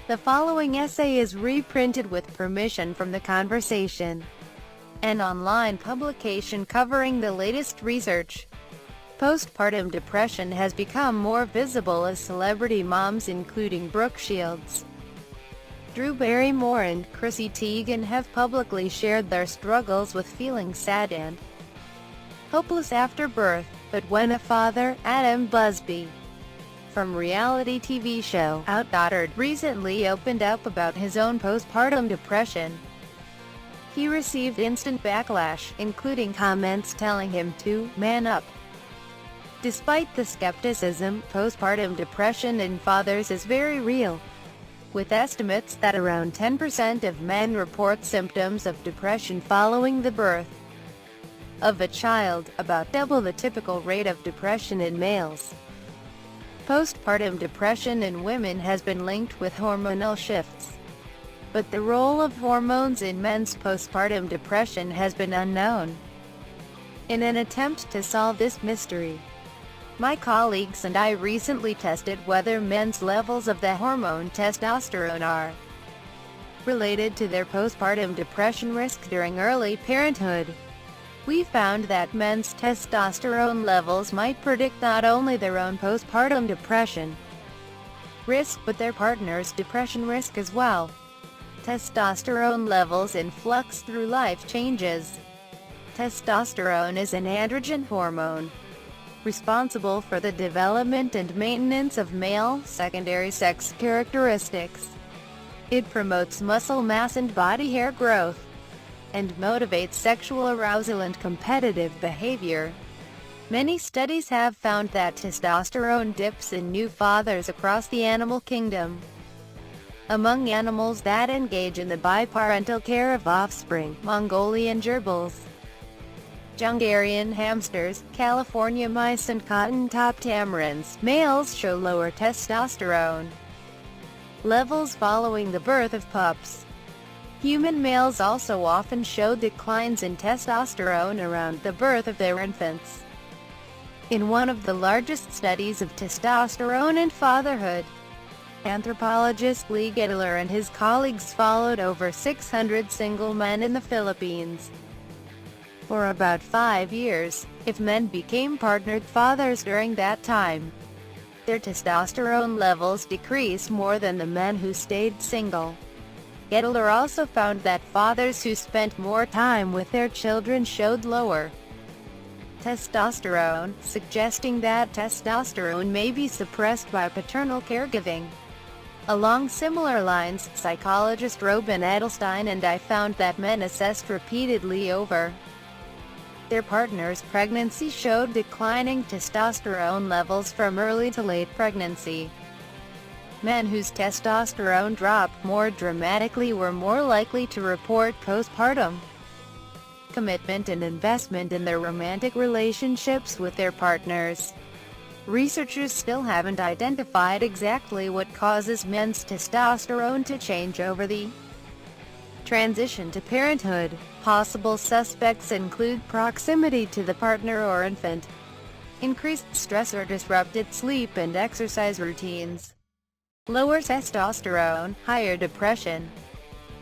The following essay is reprinted with permission from The Conversation, an online publication covering the latest research. Postpartum depression has become more visible as celebrity moms including Brooke Shields, Drew Barrymore and Chrissy Teigen have publicly shared their struggles with feeling sad and hopeless after birth. But when a father, Adam Busby, from reality TV show Outdated, recently opened up about his own postpartum depression, he received instant backlash, including comments telling him to man up. Despite the skepticism, postpartum depression in fathers is very real, with estimates that around 10% of men report symptoms of depression following the birth of a child, about double the typical rate of depression in males. Postpartum depression in women has been linked with hormonal shifts, but the role of hormones in men's postpartum depression has been unknown. In an attempt to solve this mystery, my colleagues and I recently tested whether men's levels of the hormone testosterone are related to their postpartum depression risk during early parenthood. We found that men's testosterone levels might predict not only their own postpartum depression risk but their partner's depression risk as well. Testosterone levels in flux through life changes. Testosterone is an androgen hormone, responsible for the development and maintenance of male, secondary sex characteristics. It promotes muscle mass and body hair growth, and motivates sexual arousal and competitive behavior. Many studies have found that testosterone dips in new fathers across the animal kingdom. Among animals that engage in the biparental care of offspring, Mongolian gerbils, Hungarian hamsters, California mice and cotton-top tamarins, males show lower testosterone levels following the birth of pups. Human males also often show declines in testosterone around the birth of their infants. In one of the largest studies of testosterone and fatherhood, anthropologist Lee Gittler and his colleagues followed over 600 single men in the Philippines for about 5 years. If men became partnered fathers during that time, their testosterone levels decreased more than the men who stayed single. Gittler also found that fathers who spent more time with their children showed lower testosterone, suggesting that testosterone may be suppressed by paternal caregiving. Along similar lines, psychologist Robin Edelstein and I found that men assessed repeatedly over their partner's pregnancy showed declining testosterone levels from early to late pregnancy. Men whose testosterone dropped more dramatically were more likely to report postpartum commitment and investment in their romantic relationships with their partners. Researchers still haven't identified exactly what causes men's testosterone to change over the transition to parenthood. Possible suspects include proximity to the partner or infant, increased stress or disrupted sleep and exercise routines, lower testosterone, higher depression.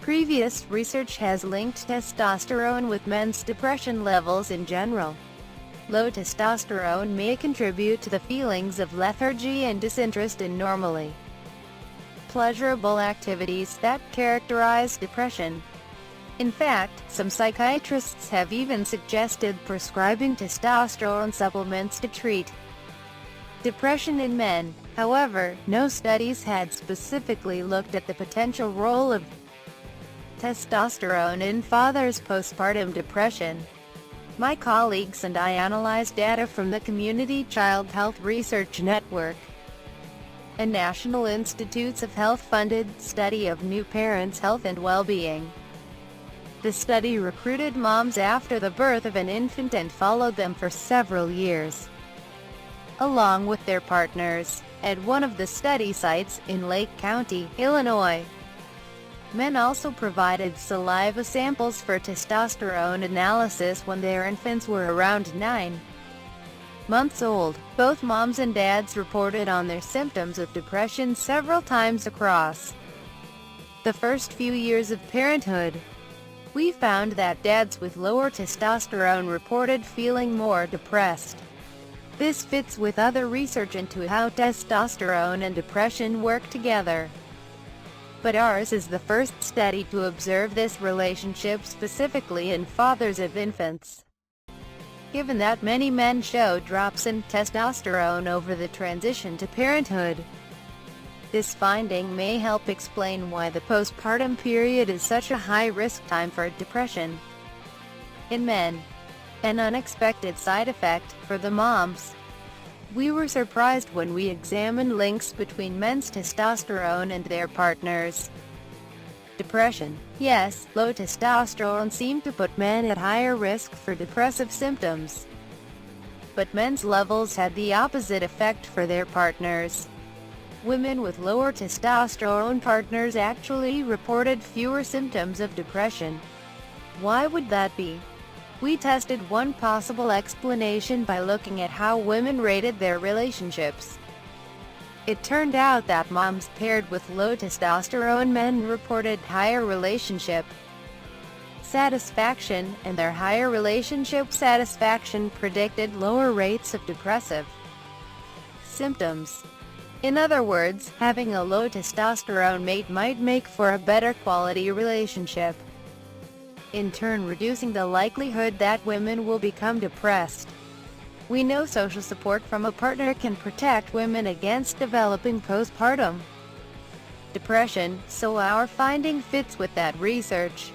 Previous research has linked testosterone with men's depression levels in general. Low testosterone may contribute to the feelings of lethargy and disinterest in normally pleasurable activities that characterize depression. In fact, some psychiatrists have even suggested prescribing testosterone supplements to treat depression in men. However, no studies had specifically looked at the potential role of testosterone in fathers' postpartum depression. My colleagues and I analyzed data from the Community Child Health Research Network, a National Institutes of Health-funded study of new parents' health and well-being. The study recruited moms after the birth of an infant and followed them for several years, along with their partners, at one of the study sites in Lake County, Illinois. Men also provided saliva samples for testosterone analysis when their infants were around 9 months old. Both moms and dads reported on their symptoms of depression several times across The first few years of parenthood, we found that dads with lower testosterone reported feeling more depressed. This fits with other research into how testosterone and depression work together. But ours is the first study to observe this relationship specifically in fathers of infants. Given that many men show drops in testosterone over the transition to parenthood, this finding may help explain why the postpartum period is such a high-risk time for depression in men. An unexpected side effect for the moms. We were surprised when we examined links between men's testosterone and their partners' depression. Yes, low testosterone seemed to put men at higher risk for depressive symptoms. But men's levels had the opposite effect for their partners. Women with lower testosterone partners actually reported fewer symptoms of depression. Why would that be? We tested one possible explanation by looking at how women rated their relationships. It turned out that moms paired with low testosterone men reported higher relationship satisfaction, and their higher relationship satisfaction predicted lower rates of depressive symptoms. In other words, having a low testosterone mate might make for a better quality relationship, in turn reducing the likelihood that women will become depressed. We know social support from a partner can protect women against developing postpartum depression, so our finding fits with that research.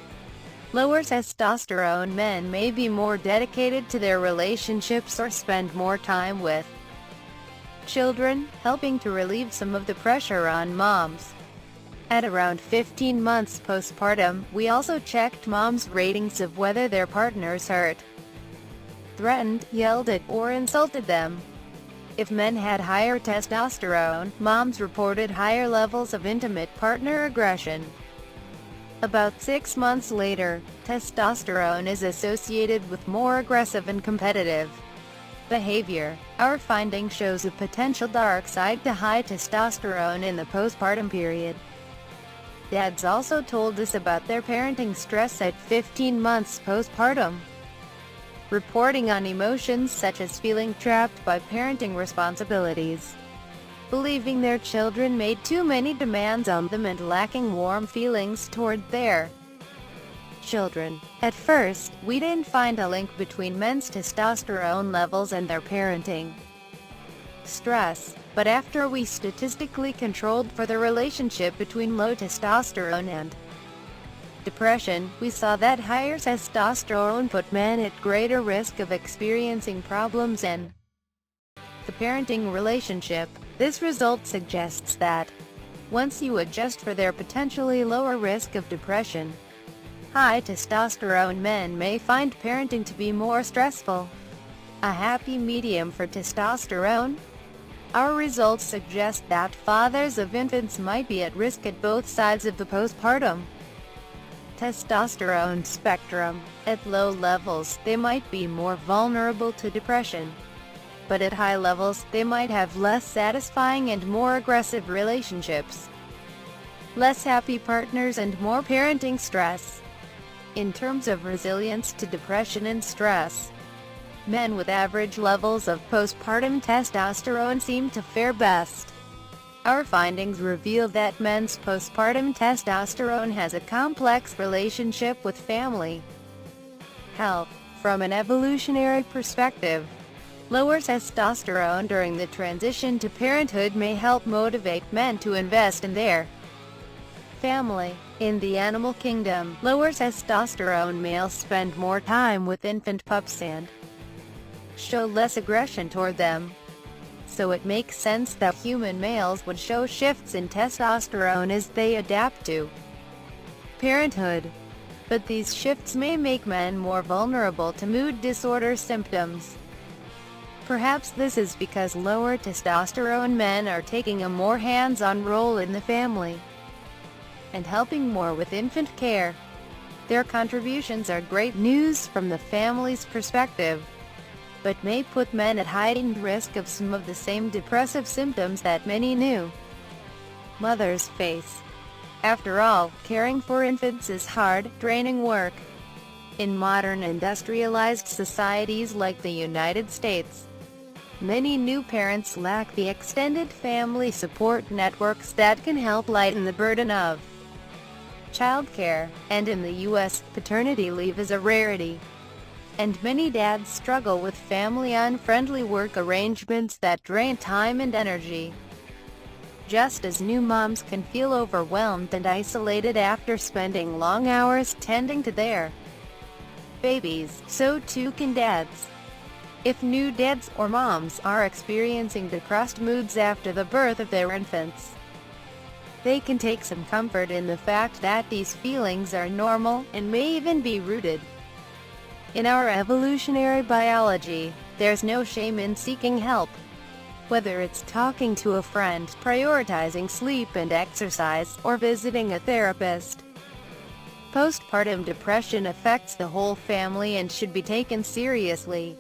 Lower testosterone men may be more dedicated to their relationships or spend more time with children, helping to relieve some of the pressure on moms. At around 15 months postpartum, we also checked moms' ratings of whether their partners hurt, threatened, yelled at, or insulted them. If men had higher testosterone, moms reported higher levels of intimate partner aggression. About 6 months later, testosterone is associated with more aggressive and competitive behavior. Our finding shows a potential dark side to high testosterone in the postpartum period. Dads also told us about their parenting stress at 15 months postpartum, reporting on emotions such as feeling trapped by parenting responsibilities, believing their children made too many demands on them, and lacking warm feelings toward their children. At first, we didn't find a link between men's testosterone levels and their parenting stress, but after we statistically controlled for the relationship between low testosterone and depression, we saw that higher testosterone put men at greater risk of experiencing problems in the parenting relationship. This result suggests that, once you adjust for their potentially lower risk of depression, high testosterone men may find parenting to be more stressful. A happy medium for testosterone? Our results suggest that fathers of infants might be at risk at both sides of the postpartum testosterone spectrum. At low levels, they might be more vulnerable to depression, but at high levels, they might have less satisfying and more aggressive relationships, less happy partners, and more parenting stress. In terms of resilience to depression and stress, men with average levels of postpartum testosterone seem to fare best. Our findings reveal that men's postpartum testosterone has a complex relationship with family health. From an evolutionary perspective, lower testosterone during the transition to parenthood may help motivate men to invest in their family. In the animal kingdom, lower testosterone males spend more time with infant pups and show less aggression toward them. So it makes sense that human males would show shifts in testosterone as they adapt to parenthood. But these shifts may make men more vulnerable to mood disorder symptoms. Perhaps this is because lower testosterone men are taking a more hands-on role in the family and helping more with infant care. Their contributions are great news from the family's perspective, but may put men at heightened risk of some of the same depressive symptoms that many new mothers face. After all, caring for infants is hard, draining work. In modern industrialized societies like the United States, many new parents lack the extended family support networks that can help lighten the burden of childcare, and in the U.S., paternity leave is a rarity. And many dads struggle with family-unfriendly work arrangements that drain time and energy. Just as new moms can feel overwhelmed and isolated after spending long hours tending to their babies, so too can dads. If new dads or moms are experiencing depressed moods after the birth of their infants, they can take some comfort in the fact that these feelings are normal, and may even be rooted in our evolutionary biology. There's no shame in seeking help. Whether it's talking to a friend, prioritizing sleep and exercise, or visiting a therapist, postpartum depression affects the whole family and should be taken seriously.